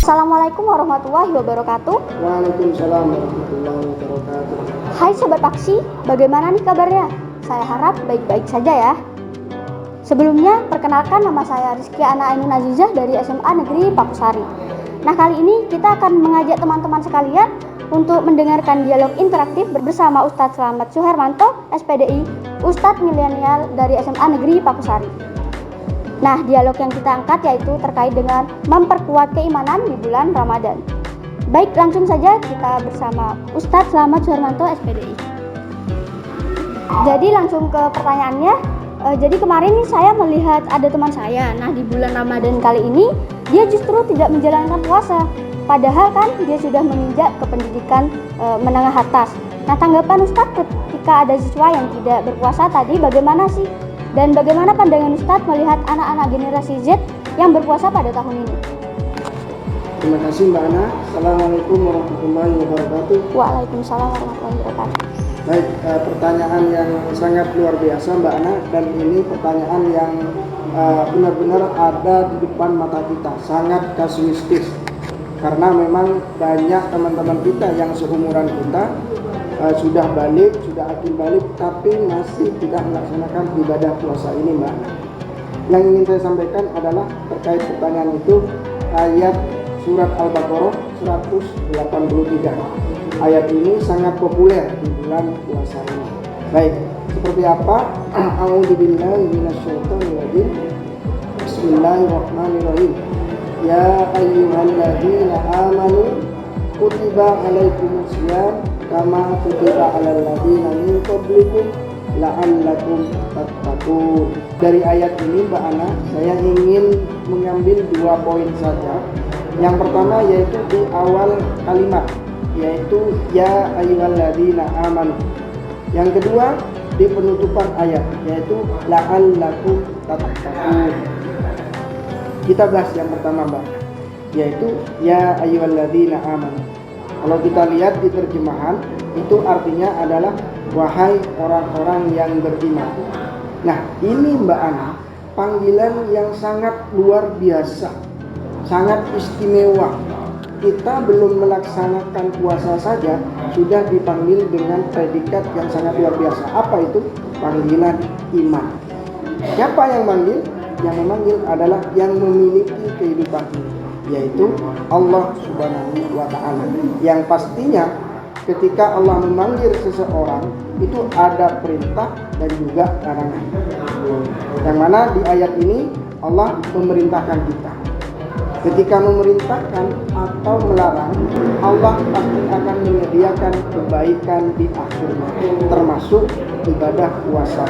Assalamualaikum warahmatullahi wabarakatuh. Waalaikumsalam warahmatullahi wabarakatuh. Hai Sobat Paksi, bagaimana nih kabarnya? Saya harap baik-baik saja ya. Sebelumnya, perkenalkan nama saya Rizky Ana Ainun Azizah dari SMA Negeri Pakusari. Nah, kali ini kita akan mengajak teman-teman sekalian untuk mendengarkan dialog interaktif bersama Ustadz Slamet Suhermanto, SPDI, Ustadz Milenial dari SMA Negeri Pakusari. Nah, dialog yang kita angkat yaitu terkait dengan memperkuat keimanan di bulan Ramadan. Baik, langsung saja kita bersama Ustadz Slamet Suhermanto, SPDI. Jadi langsung ke pertanyaannya. Jadi kemarin nih saya melihat ada teman saya. Nah, di bulan Ramadan kali ini dia justru tidak menjalankan puasa. Padahal kan dia sudah menginjak ke pendidikan menengah atas. Nah, tanggapan Ustadz ketika ada siswa yang tidak berpuasa tadi bagaimana sih? Dan bagaimana pandangan Ustadz melihat anak-anak generasi Z yang berpuasa pada tahun ini? Terima kasih Mbak Ana. Assalamualaikum warahmatullahi wabarakatuh. Waalaikumsalam warahmatullahi wabarakatuh. Baik, pertanyaan yang sangat luar biasa Mbak Ana, dan ini pertanyaan yang benar-benar ada di depan mata kita, sangat kasuistis. Karena memang banyak teman-teman kita yang seumuran kita sudah balik, sudah akil balik, tapi masih tidak melaksanakan ibadah puasa ini Mbak Ana. Yang ingin saya sampaikan adalah terkait pertanyaan itu, ayat surat Al-Baqarah 183. Ayat ini sangat populer di bulan puasa ini. Baik, seperti apa? A'udzubillahi minasyaitonirrajim. Bismillahirrahmanirrahim. Ya ayyuhalladzina amanu kutiba alaikumusiyam kama kutiba alal ladzina min qablikum la'allakum tattaqun. Dari ayat ini Mbak Ana, saya ingin mengambil 2 poin saja. Yang pertama yaitu di awal kalimat, yaitu ya ayyuhalladzina amanu. Yang kedua di penutupan ayat, yaitu la'allakum tattaqun. Kita bahas yang pertama Mbak, yaitu ya ayyuhalladzina amanu. Kalau kita lihat di terjemahan, itu artinya adalah wahai orang-orang yang beriman. Nah, ini Mbak Ana, panggilan yang sangat luar biasa, sangat istimewa. Kita belum melaksanakan puasa saja sudah dipanggil dengan predikat yang sangat luar biasa. Apa itu? Panggilan iman. Siapa yang manggil? Yang memanggil adalah yang memiliki kehidupan ini, yaitu Allah Subhanahu wa Ta'ala. Yang pastinya ketika Allah memanggil seseorang itu ada perintah dan juga larangan. Yang mana di ayat ini Allah memerintahkan kita. Ketika memerintahkan atau melarang, Allah pasti akan menyediakan kebaikan di akhirnya, termasuk ibadah puasa.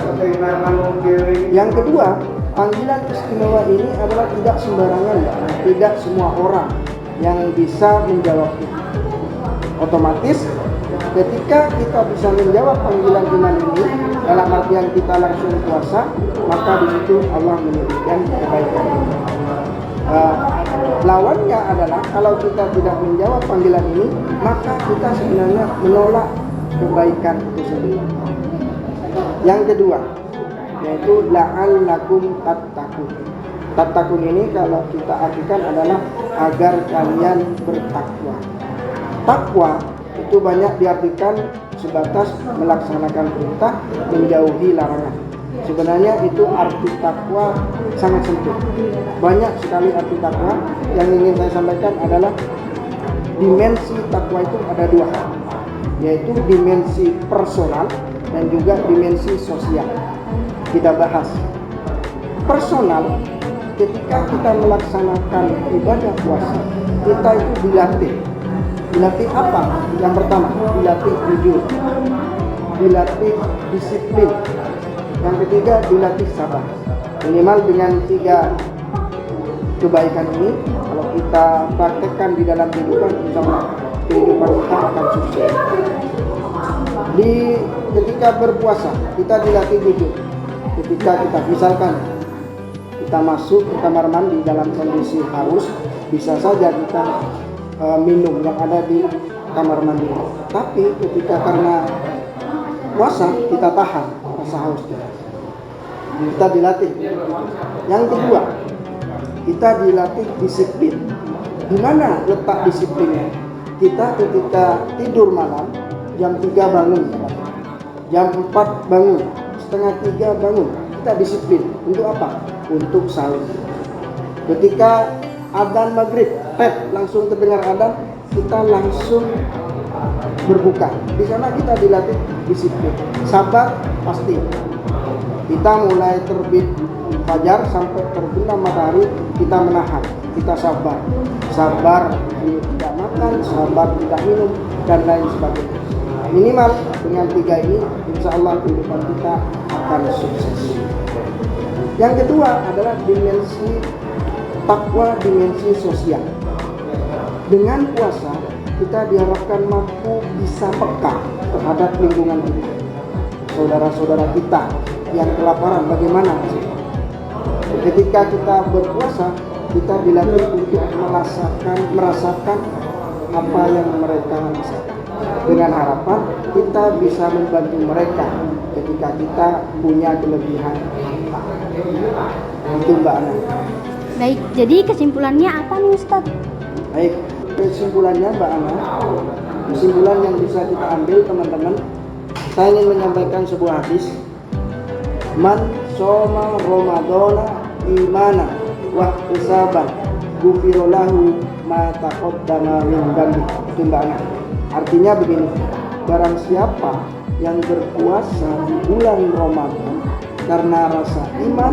Yang kedua, panggilan istimewa ini adalah tidak sembarangan, tidak semua orang yang bisa menjawabnya. Otomatis ketika kita bisa menjawab panggilan iman ini dalam artian kita langsung puasa, maka di situ Allah menyediakan kebaikan. Lawannya adalah kalau kita tidak menjawab panggilan ini, maka kita sebenarnya menolak kebaikan itu sendiri. Yang kedua yaitu la'allakum tattaqun. Tattaqun ini kalau kita artikan adalah agar kalian bertakwa. Takwa itu banyak diartikan sebatas melaksanakan perintah, menjauhi larangan. Sebenarnya itu arti takwa sangat sempit. Banyak sekali arti takwa. Yang ingin saya sampaikan adalah dimensi takwa itu ada 2 hal, yaitu dimensi personal dan juga dimensi sosial. Kita bahas personal. Ketika kita melaksanakan ibadah puasa, kita itu dilatih. Dilatih apa? Yang pertama, dilatih jujur, dilatih disiplin. Yang ketiga, dilatih sabar. Minimal dengan 3 kebaikan ini, kalau kita praktekkan di dalam kehidupan, insya Allah kehidupan kita akan sukses. Ketika berpuasa, kita dilatih jujur. Ketika kita misalkan kita masuk ke kamar mandi dalam kondisi haus, bisa saja kita minum yang ada di kamar mandi. Tapi ketika karena puasa kita tahan rasa haus kita dilatih. Yang kedua, kita dilatih disiplin. Di mana letak disiplinnya? Kita ketika tidur malam jam 3 bangun, jam 4 bangun, setengah 3 bangun. Kita disiplin. Untuk apa? Untuk sahur. Ketika adzan maghrib, langsung terdengar adzan, kita langsung berbuka. Di sana kita dilatih disiplin. Sabar pasti. Kita mulai terbit fajar sampai terbenam matahari, kita menahan, kita sabar. Sabar tidak makan, sabar tidak minum, dan lain sebagainya. Minimal dengan 3 ini, insya Allah kehidupan kita akan sukses. Yang kedua adalah dimensi takwa, dimensi sosial. Dengan puasa, kita diharapkan mampu bisa peka terhadap lingkungan kita. Saudara-saudara kita yang kelaparan bagaimana? Ketika kita berpuasa, kita dilatih untuk merasakan apa yang mereka rasakan. Dengan harapan kita bisa membantu mereka ketika kita punya kelebihan. Itu Mbak Ana. Baik, jadi kesimpulannya apa nih Ustadz? Baik, kesimpulannya Mbak Ana, kesimpulan yang bisa kita ambil teman-teman, saya ingin menyampaikan sebuah hadis. Man shoma Ramadana imana wa ihtisaban ghufira lahu ma taqaddama min dhanbi. Itu Mbak Ana. Artinya begini, barang siapa yang berpuasa di bulan Ramadan karena rasa iman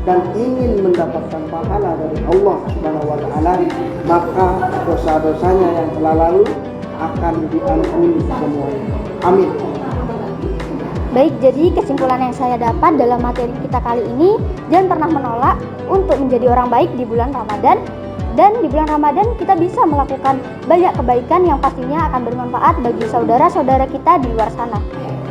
dan ingin mendapatkan pahala dari Allah Subhanahu wa taala, maka dosa-dosanya yang telah lalu akan diampuni semuanya. Amin. Baik, jadi kesimpulan yang saya dapat dalam materi kita kali ini, jangan pernah menolak untuk menjadi orang baik di bulan Ramadan. Dan di bulan Ramadan kita bisa melakukan banyak kebaikan yang pastinya akan bermanfaat bagi saudara-saudara kita di luar sana.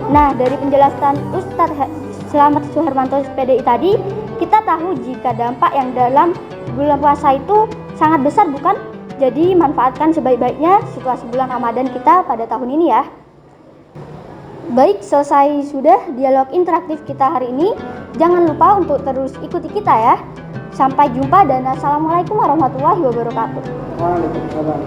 Nah, dari penjelasan Ustadz Selamat Suhermanto PDI tadi, kita tahu jika dampak yang dalam bulan puasa itu sangat besar, bukan? Jadi manfaatkan sebaik-baiknya situasi bulan Ramadan kita pada tahun ini ya. Baik, selesai sudah dialog interaktif kita hari ini. Jangan lupa untuk terus ikuti kita ya. Sampai jumpa dan assalamualaikum warahmatullahi wabarakatuh. Waalaikumsalam.